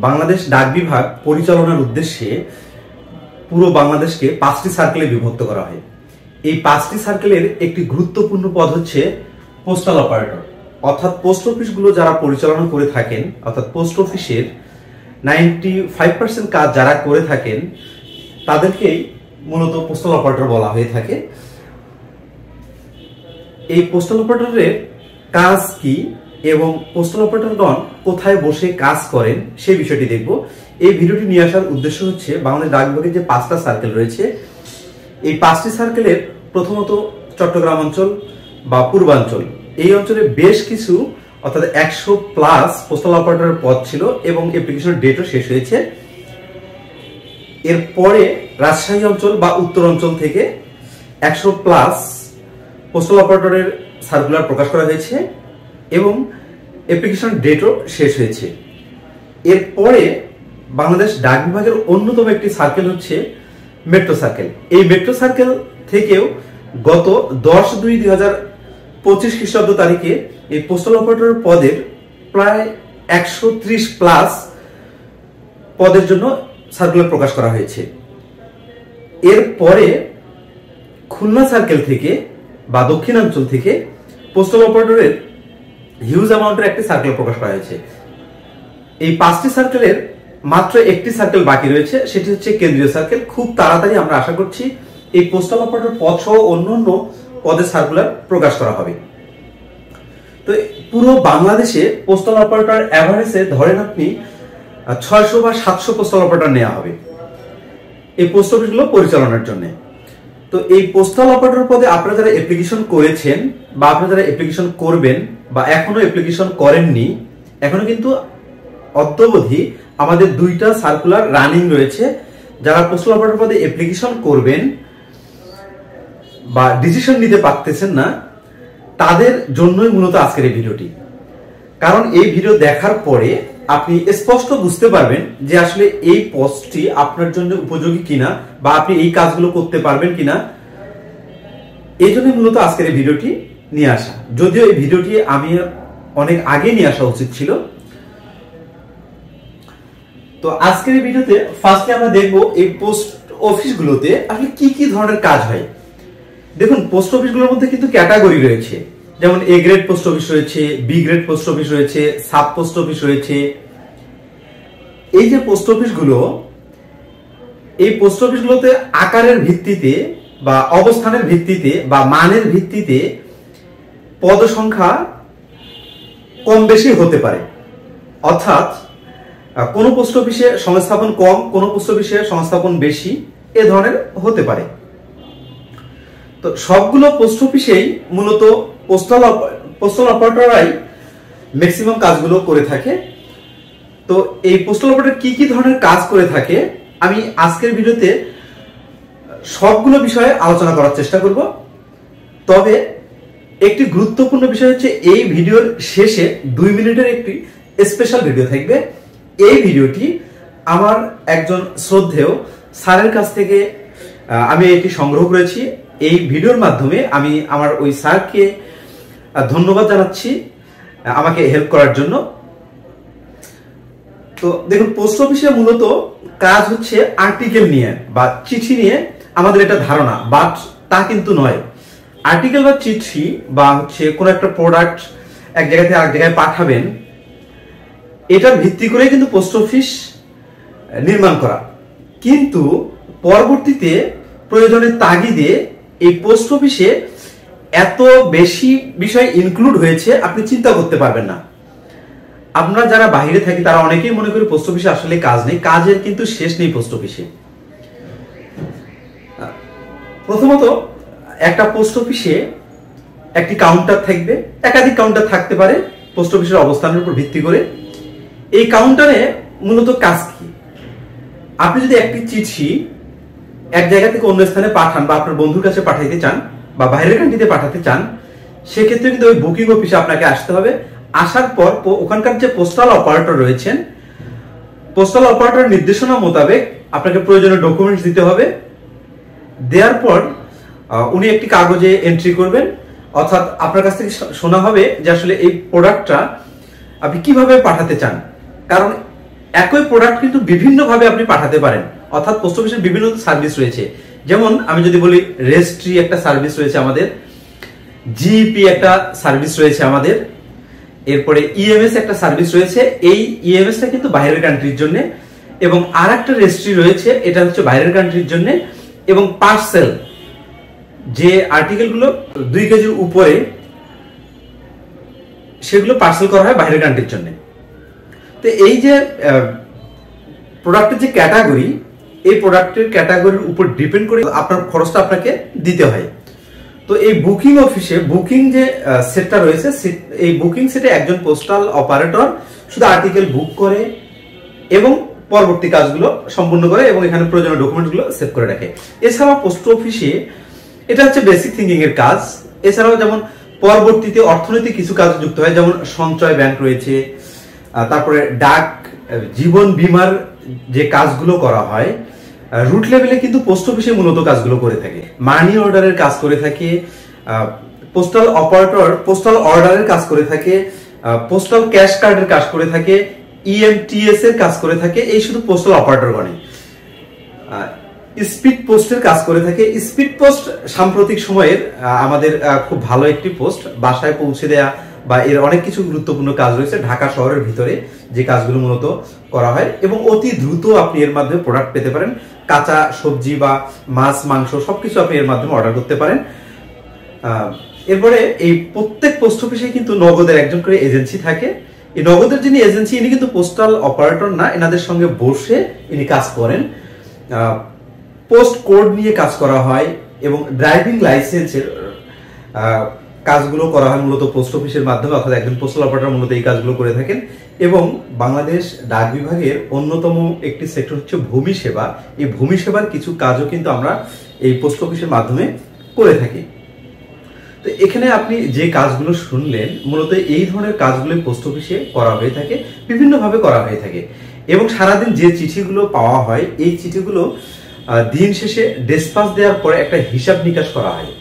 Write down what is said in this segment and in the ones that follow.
বাংলাদেশ ডাক বিভাগ পরিচালনার উদ্দেশ্যে পুরো বাংলাদেশকে 5টি সার্কেলে বিভক্ত করা হয়। এই 5টি সার্কেলের একটি গুরুত্বপূর্ণ পদ হচ্ছে পোস্টাল অপারেটর, অর্থাৎ পোস্ট অফিসগুলো যারা পরিচালনা করে থাকেন, অর্থাৎ পোস্ট অফিসের 95% কাজ যারা করে থাকেন তাদেরকেই মূলত পোস্টাল অপারেটর বলা হয়ে থাকে। এই পোস্টাল অপারেটরের কাজ কি এবং পোস্টাল অপারেটরগণ কোথায় বসে কাজ করেন সেই বিষয়টি দেখব। এই ভিডিওটি নিয়ে আসার উদ্দেশ্য হচ্ছে বাংলাদেশ ডাক বিভাগের যে 5টা সার্কেল রয়েছে, এই 5টি সার্কেলের প্রথমত চট্টগ্রাম অঞ্চল বা পূর্বাঞ্চল, এই অঞ্চলে বেশ কিছু অর্থাৎ 100+ পোস্টাল অপারেটরের পদ ছিল এবং অ্যাপ্লিকেশন ডেটও শেষ হয়েছে। এরপরে রাজশাহী অঞ্চল বা উত্তর অঞ্চল থেকে 100+ পোস্টাল অপারেটরের সার্কুলার প্রকাশ করা হয়েছে এবং অ্যাপ্লিকেশন ডেটও শেষ হয়েছে। এরপরে বাংলাদেশ ডাক বিভাগের অন্যতম একটি সার্কেল হচ্ছে মেট্রো সার্কেল। এই মেট্রো সার্কেল থেকেও গত 10/2/2025 খ্রিস্টাব্দ তারিখে এই পোস্টাল অপারেটর পদের প্রায় 130+ পদের জন্য সার্কুলার প্রকাশ করা হয়েছে। এরপরে খুলনা সার্কেল থেকে বা দক্ষিণাঞ্চল থেকে পোস্টাল অপারেটরের হিউজ অ্যামাউন্টের একটি সার্কুলার প্রকাশ করা হয়েছে। এই 5টি সার্কেলের মাত্র একটি সার্কেল বাকি রয়েছে, সেটি হচ্ছে কেন্দ্রীয় সার্কেল। খুব তাড়াতাড়ি আমরা আশা করছি এই পোস্টাল অপারেটর পদ সহ অন্যান্য পদের সার্কুলার প্রকাশ করা হবে। তো পুরো বাংলাদেশে পোস্টাল অপারেটর এভারেজে ধরেন আপনি 600 বা 700 পোস্টাল অপারেটর নেওয়া হবে এই পোস্ট অফিসগুলো পরিচালনার জন্য। তো এই পোস্টাল অপারেটর পদে আপনারা যারা অ্যাপ্লিকেশন করেছেন বা আপনারা যারা অ্যাপ্লিকেশন করবেন বা এখনো অ্যাপ্লিকেশন করেননি, এখনো কিন্তু অদ্যাবধি আমাদের 2টা সার্কুলার রানিং রয়েছে। যারা পোস্টাল অপারেটর পদে অ্যাপ্লিকেশন করবেন বা ডিসিশন নিতে পারতেছেন না, তাদের জন্যই মূলত আজকের এই ভিডিওটি। কারণ এই ভিডিও দেখার পরে আপনি স্পষ্ট বুঝতে পারবেন যে আসলে এই পোস্টটি আপনার জন্য উপযোগী কিনা বা আপনি এই কাজগুলো করতে পারবেন কিনা। এই জন্য মূলত আজকের এই ভিডিওটি নিয়ে আসা, যদিও এই ভিডিওটি আমি অনেক আগে নিয়ে আসা উচিত ছিল। তো আজকের এই ভিডিওতে ফার্স্টে আমরা দেখব এই পোস্ট অফিসগুলোতে আসলে কি কি ধরনের কাজ হয়। দেখুন, পোস্ট অফিসগুলোর মধ্যে কিন্তু ক্যাটাগরি রয়েছে, যেমন এ গ্রেড পোস্ট অফিস রয়েছে, বি গ্রেড পোস্ট অফিস রয়েছে, সাব পোস্ট অফিস রয়েছে। এই যে পোস্ট অফিসগুলো, এই পোস্ট অফিসগুলোতে আকারের ভিত্তিতে বা অবস্থানের ভিত্তিতে বা মানের ভিত্তিতে পদ সংখ্যা কম বেশি হতে পারে। অর্থাৎ কোন পোস্ট অফিসে সংস্থাপন কম, কোন পোস্ট অফিসে সংস্থাপন বেশি, এ ধরনের হতে পারে। তো সবগুলো পোস্ট অফিসেই মূলত পোস্টাল অপারেটররাই ম্যাক্সিমাম কাজগুলো করে থাকে। তো এই পোস্টাল অপারেটর কি কি ধরনের কাজ করে থাকে আমি আজকের ভিডিওতে সবগুলো বিষয়ে আলোচনা করার চেষ্টা করব। তবে একটি গুরুত্বপূর্ণ বিষয় হচ্ছে এই ভিডিওর শেষে 2 মিনিটের একটি স্পেশাল ভিডিও থাকবে। এই ভিডিওটি আমার একজন শ্রদ্ধেয় স্যারের কাছ থেকে আমি এটি সংগ্রহ করেছি। এই ভিডিওর মাধ্যমে আমি আমার ওই স্যারকে ধন্যবাদ জানাচ্ছি আমাকে হেল্প করার জন্য। তো দেখুন, পোস্ট অফিসে মূলত কাজ হচ্ছে আর্টিকেল নিয়ে বা চিঠি নিয়ে আমাদের এটা ধারণা, বাট তা কিন্তু নয়। আর্টিকেল বা চিঠি বা হচ্ছে কোন একটা প্রোডাক্ট এক জায়গা থেকে আরেক জায়গায় পাঠাবেন, এটার ভিত্তি করে কিন্তু পোস্ট অফিস নির্মাণ করা। কিন্তু পরবর্তীতে প্রয়োজনের তাগিদে এই পোস্ট অফিসে এত বেশি বিষয় ইনক্লুড হয়েছে আপনি চিন্তা করতে পারবেন না। আমরা যারা বাইরে থাকি তারা অনেকেই মনে করি পোস্ট অফিসে আসলে কাজ নেই, কাজের কিন্তু শেষ নেই পোস্ট অফিসে। প্রথমত, একটা পোস্ট অফিসে একটি কাউন্টার থাকবে, একাধিক কাউন্টার থাকতে পারে পোস্ট অফিসের অবস্থানের উপর ভিত্তি করে। এই কাউন্টারে মূলত কাজ কি? আপনি যদি একটি চিঠি এক জায়গা থেকে অন্য স্থানে পাঠান বা আপনার বন্ধুর কাছে পাঠাইতে চান বা বাইরের কান্ট্রিতে পাঠাতে চান, সেক্ষেত্রে কিন্তু ওই বুকিং অফিসে আপনাকে আসতে হবে। আসার পর ওখানকার যে পোস্টাল অপারেটর রয়েছেন, পোস্টাল অপারেটর নির্দেশনা মোতাবেক আপনাকে প্রয়োজনীয় ডকুমেন্টস দিতে হবে। দেওয়ার পর উনি একটি কাগজে এন্ট্রি করবেন, অর্থাৎ আপনার কাছ থেকে শোনা হবে যে আসলে এই প্রোডাক্টটা আপনি কিভাবে পাঠাতে চান। কারণ একই প্রোডাক্ট কিন্তু বিভিন্ন ভাবে আপনি পাঠাতে পারেন, অর্থাৎ পোস্ট অফিসের বিভিন্ন সার্ভিস রয়েছে। যেমন আমি যদি বলি রেজিস্ট্রি একটা সার্ভিস রয়েছে আমাদের, জিপি একটা সার্ভিস রয়েছে আমাদের, এরপরে ইএমএস একটা সার্ভিস রয়েছে। এই ইএমএসটা কিন্তু বাইরের কান্ট্রির জন্য, এবং আর একটা রেজিস্ট্রি রয়েছে, এটা হচ্ছে বাইরের কান্ট্রির জন্য। এবং পার্সেল, যে আর্টিকেলগুলো 2 কেজির উপরে, সেগুলো পার্সেল করা হয় বাইরের কান্ট্রির জন্য। তো এই যে প্রোডাক্টের যে ক্যাটাগরি, এই প্রোডাক্টের ক্যাটাগরির উপর ডিপেন্ড করে আপনার খরচটা আপনাকে দিতে হয়। তো এই বুকিং অফিসে বুকিং যে সেটটা রয়েছে, এই বুকিং সেটে একজন পোস্টাল অপারেটর শুধু আর্টিকেল বুক করে এবং পরবর্তী কাজগুলো সম্পূর্ণ করে এবং এখানে প্রয়োজনীয় ডকুমেন্টগুলো সেভ করে রাখে। এছাড়াও পোস্ট অফিসে এটা হচ্ছে বেসিক থিঙ্কিং এর কাজ। এছাড়াও যেমন পরবর্তীতে অর্থনৈতিক কিছু কাজ যুক্ত হয়, যেমন সঞ্চয় ব্যাংক রয়েছে, তারপরে ডাক জীবন বীমার যে কাজগুলো করা হয়, রুট লেভেলে কিন্তু পোস্ট অফিসে মূলত কাজগুলো করে থাকে। মানি অর্ডারের কাজ করে থাকে, পোস্টাল অপারেটর পোস্টাল অর্ডারের কাজ করে থাকে, পোস্টাল ক্যাশ কার্ডের কাজ করে থাকে, ইএমটিএস এর কাজ করে থাকে। এই শুধু পোস্টাল অপারেটরগণই। স্পিড পোস্টের কাজ করে থাকে। স্পিড পোস্ট সাম্প্রতিক সময়ের আমাদের খুব ভালো একটি পোস্ট, বাসায় পৌঁছে দেয়া বা এর অনেক কিছু গুরুত্বপূর্ণ কাজ রয়েছে ঢাকা শহরের ভিতরে, যে কাজগুলো মূলত করা হয় এবং অতি দ্রুত আপনি এর মাধ্যমে প্রোডাক্ট পেতে পারেন। কাঁচা সবজি বা মাছ মাংস সবকিছু আপনি এর মাধ্যমে অর্ডার করতে পারেন। এরপরে এই প্রত্যেক পোস্ট অফিসে কিন্তু নগদের একজন করে এজেন্সি থাকে। এই নগদের যিনি এজেন্সি, ইনি কিন্তু পোস্টাল অপারেটর না, এনাদের সঙ্গে বসে ইনি কাজ করেন। পোস্ট কোড নিয়ে কাজ করা হয় এবং ড্রাইভিং লাইসেন্সের কাজগুলো করা হয় মূলত পোস্ট অফিসের মাধ্যমে, অর্থাৎ একজন পোস্টাল অপারেটর মূলত এই কাজগুলো করে থাকেন। এবং বাংলাদেশ ডাক বিভাগের অন্যতম একটি সেক্টর হচ্ছে ভূমি সেবা। এই ভূমি সেবার কিছু কাজও কিন্তু আমরা এই পোস্ট অফিসের মাধ্যমে করে থাকি। তো এখানে আপনি যে কাজগুলো শুনলেন, মূলত এই ধরনের কাজগুলো পোস্ট অফিসে করা হয়ে থাকে, বিভিন্নভাবে করা হয়ে থাকে। এবং সারাদিন যে চিঠিগুলো পাওয়া হয়, এই চিঠিগুলো দিন শেষে ডেসপাচ দেওয়ার পরে একটা হিসাব নিকাশ করা হয়।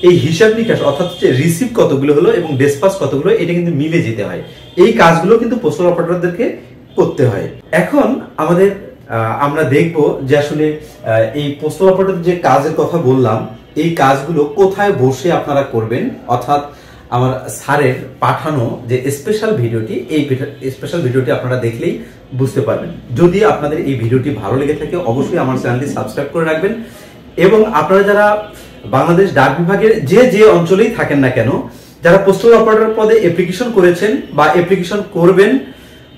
এই হিসাব নিকাশ অর্থাৎ রিসিভ কতগুলো হলো এবং ডেসপাচ কতগুলো, এটা কিন্তু মিলে যেতে হয়। এই কাজগুলো কিন্তু পোস্টাল অপারেটরদেরকে করতে হয়। এখন আমরা দেখব যে আসলে এই পোস্টাল অপারেটর যে কাজের কথা বললাম, এই কাজগুলো কোথায় বসে আপনারা করবেন, অর্থাৎ আমার স্যারের পাঠানো যে স্পেশাল ভিডিওটি, এই স্পেশাল ভিডিওটি আপনারা দেখলেই বুঝতে পারবেন। যদি আপনাদের এই ভিডিওটি ভালো লেগে থাকে, অবশ্যই আমার চ্যানেলটি সাবস্ক্রাইব করে রাখবেন। এবং আপনারা যারা বাংলাদেশ ডাক বিভাগের যে অঞ্চলেই থাকেন না কেন, যারা পোস্টাল অপারেটর পদে অ্যাপ্লিকেশন করেছেন বা অ্যাপ্লিকেশন করবেন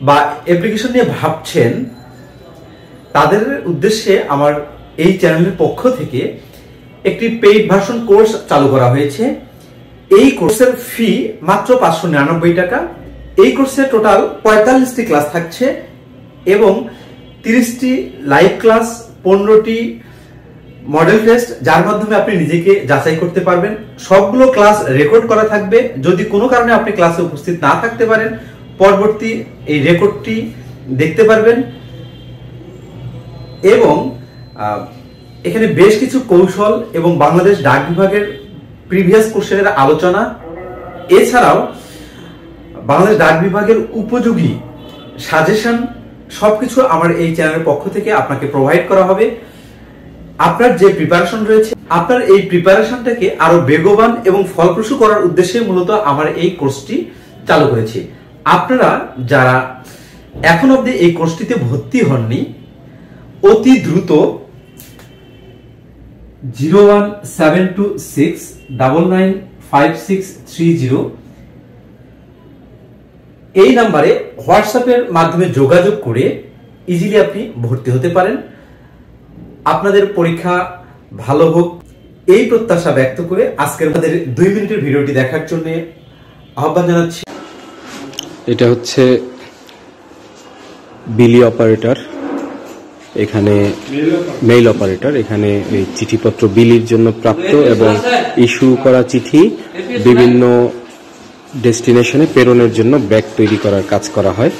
বা অ্যাপ্লিকেশন নিয়ে ভাবছেন, তাদের উদ্দেশ্যে আমার এই চ্যানেলের পক্ষ থেকে একটি পেইড ভার্সন কোর্স চালু করা হয়েছে। এই কোর্সের ফি মাত্র 599 টাকা। এই কোর্সে টোটাল 45টি ক্লাস থাকছে এবং 30টি লাইভ ক্লাস, 15টি মডেল টেস্ট, যার মাধ্যমে আপনি নিজেকে যাচাই করতে পারবেন। সবগুলো ক্লাস রেকর্ড করা থাকবে। যদি কোনো কারণে আপনি ক্লাসে উপস্থিত না থাকতে পারেন, পরবর্তী এই রেকর্ডটি দেখতে পারবেন। এবং এখানে বেশ কিছু কৌশল এবং বাংলাদেশ ডাক বিভাগের প্রিভিয়াস কোশ্চেনের আলোচনা, এছাড়াও বাংলাদেশ ডাক বিভাগের উপযোগী সাজেশন, সবকিছু আমার এই চ্যানেলের পক্ষ থেকে আপনাকে প্রোভাইড করা হবে। আপনার যে প্রিপারেশন রয়েছে, আপনার এই প্রিপারেশনটাকে আরো বেগবান এবং ফলপ্রসূ করার উদ্দেশ্যে মূলত আমার এই কোর্সটি চালু করেছি। আপনারা যারা এখন অবধি এই কোর্সটিতে ভর্তি হননি, অতি দ্রুত 01726995630 এই নাম্বারে হোয়াটসঅ্যাপের মাধ্যমে যোগাযোগ করে ইজিলি আপনি ভর্তি হতে পারেন। আপনাদের পরীক্ষা ভালো হোক, এই প্রত্যাশা ব্যক্ত করে আজকের আমাদের 2 মিনিটের ভিডিওটি দেখার জন্য আহ্বান জানাচ্ছি। এটা হচ্ছে বিলি অপারেটর, এখানে মেইল অপারেটর। এখানে এই চিঠিপত্র বিলির জন্য প্রাপ্ত এবং ইস্যু করা চিঠি বিভিন্ন ডেস্টিনেশনে প্রেরণের জন্য ব্যাগ তৈরি করার কাজ করা হয়।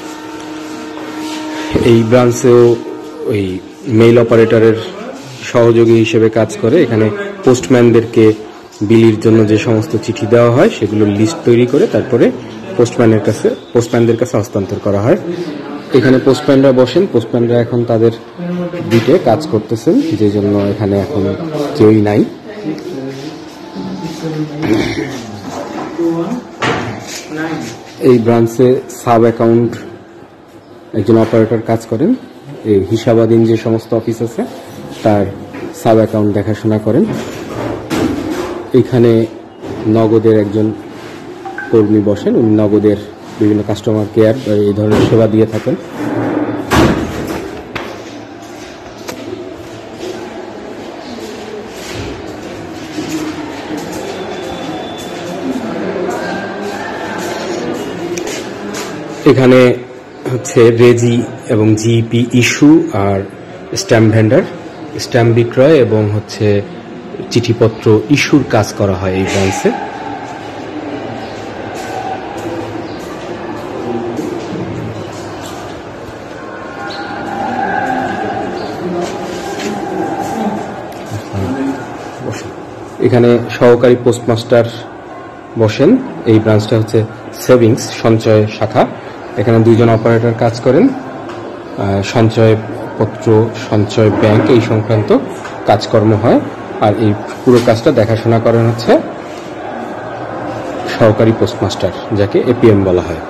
এই ব্রাঞ্চেও ওই মেইল অপারেটরের সহযোগী হিসেবে কাজ করে। এখানে পোস্টম্যানদেরকে বিলির জন্য যে সমস্ত চিঠি দেওয়া হয় সেগুলোর লিস্ট তৈরি করে তারপরে পোস্টম্যানদের কাছে হস্তান্তর করা হয়। এখানে পোস্টম্যানরা বসেন। পোস্টম্যানরা এখন তাদের ডিউটি কাজ করতেছেন, যে জন্য এখানে এখন কেউই নাই। এই ব্রাঞ্চে সাব অ্যাকাউন্ট একজন অপারেটর কাজ করেন। এই হিসাবাধীন যে সমস্ত অফিস আছে তার সাব অ্যাকাউন্ট দেখাশোনা করেন। এখানে নগদের একজন কর্মী বসেন, উনি নগদের বিভিন্ন কাস্টমার কেয়ার এই ধরনের সেবা দিয়ে থাকেন। এখানে হচ্ছে রেজি এবং জিপি ইস্যু আর স্ট্যাম্প ভেন্ডার, স্ট্যাম্প বিক্রয় এবং হচ্ছে চিঠিপত্র ইস্যুর কাজ করা হয় এই ব্রাঞ্চে। এখানে সহকারী পোস্টমাস্টার বসেন। এই ব্রাঞ্চটা হচ্ছে সেভিংস সঞ্চয় শাখা। এখানে দুইজন অপারেটর কাজ করেন। সঞ্চয়পত্র, সঞ্চয় ব্যাংক এই সংক্রান্ত কাজকর্ম হয়। আর এই পুরো কাজটা দেখাশোনা করেন হচ্ছে সহকারী পোস্টমাস্টার, যাকে এপিএম বলা হয়।